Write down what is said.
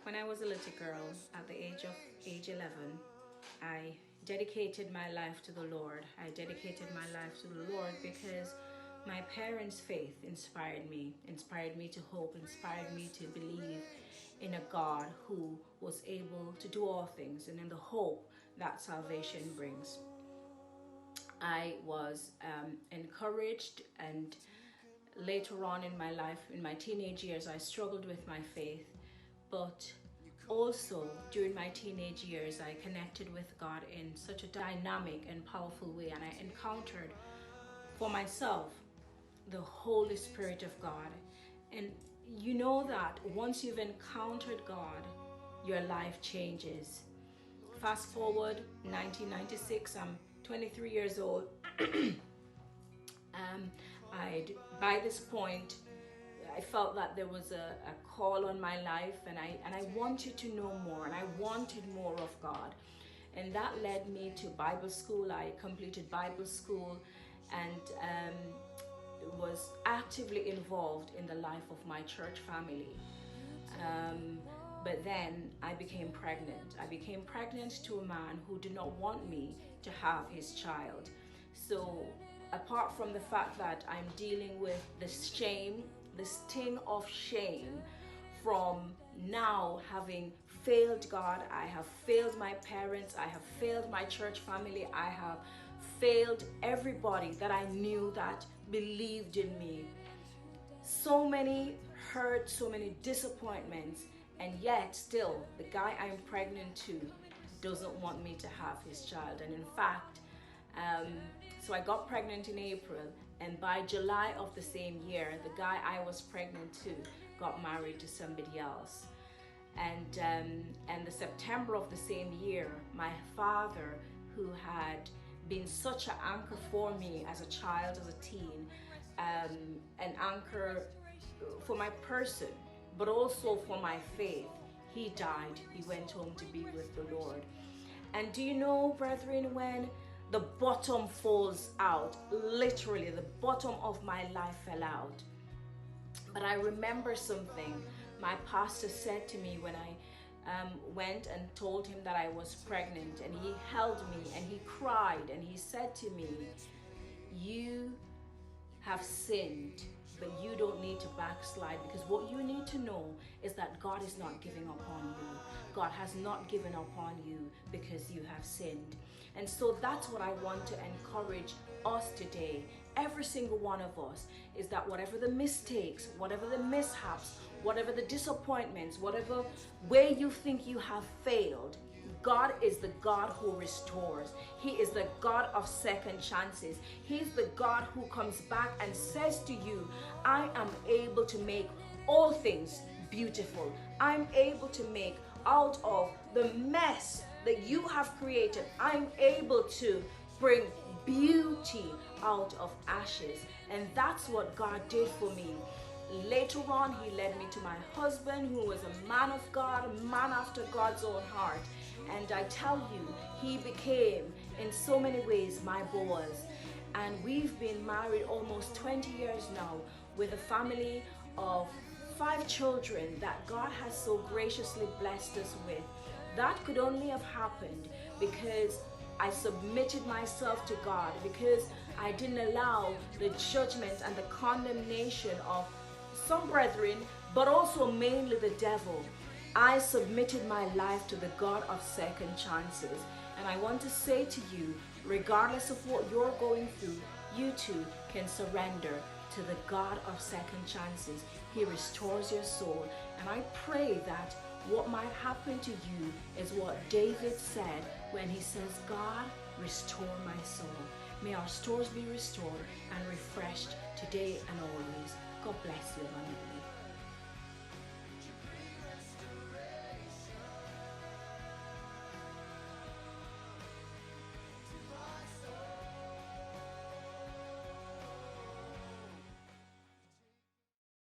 When I was a little girl, at the age 11, I dedicated my life to the Lord. I dedicated my life to the Lord because my parents' faith inspired me to hope, inspired me to believe in a God who was able to do all things and in the hope that salvation brings. I was encouraged, and later on in my life, in my teenage years, I struggled with my faith. But also during my teenage years, I connected with God in such a dynamic and powerful way, and I encountered for myself the Holy Spirit of God. And you know that once you've encountered God, your life changes. Fast forward 1996, I'm 23 years old. By this point, I felt that there was a call on my life, and I wanted to know more, and I wanted more of God. And that led me to Bible school. I completed Bible school and was actively involved in the life of my church family. But then I became pregnant. I became pregnant to a man who did not want me to have his child. So apart from the fact that I'm dealing with the shame, the sting of shame from now having failed God, I have failed my parents, I have failed my church family, I have failed everybody that I knew that believed in me. So many hurt, so many disappointments, and yet still the guy I'm pregnant to doesn't want me to have his child. And in fact, so I got pregnant in April, and by July of the same year, the guy I was pregnant to got married to somebody else. And the September of the same year, my father, who had been such an anchor for me as a child, as a teen, an anchor for my person, but also for my faith, he died. He went home to be with the Lord. And do you know, brethren, when the bottom falls out, literally the bottom of my life fell out. But I remember something my pastor said to me when I went and told him that I was pregnant, and he held me and he cried and he said to me, "You have sinned, but you don't need to backslide, because what you need to know is that God is not giving up on you. God has not given up on you because you have sinned." And so that's what I want to encourage us today, every single one of us, is that whatever the mistakes, whatever the mishaps, whatever the disappointments, whatever way you think you have failed, God is the God who restores. He is the God of second chances. He's the God who comes back and says to you, "I am able to make all things beautiful. I'm able to make out of the mess that you have created, I'm able to bring beauty out of ashes." And that's what God did for me. Later on, he led me to my husband, who was a man of God, a man after God's own heart. And I tell you, he became, in so many ways, my Boaz. And we've been married almost 20 years now, with a family of 5 children that God has so graciously blessed us with. That could only have happened because I submitted myself to God, because I didn't allow the judgment and the condemnation of some brethren, but also mainly the devil. I submitted my life to the God of second chances. And I want to say to you, regardless of what you're going through, you too can surrender to the God of second chances. He restores your soul. And I pray that what might happen to you is what David said when he says, "God, restore my soul." May our stores be restored and refreshed today and always. God bless you abundantly.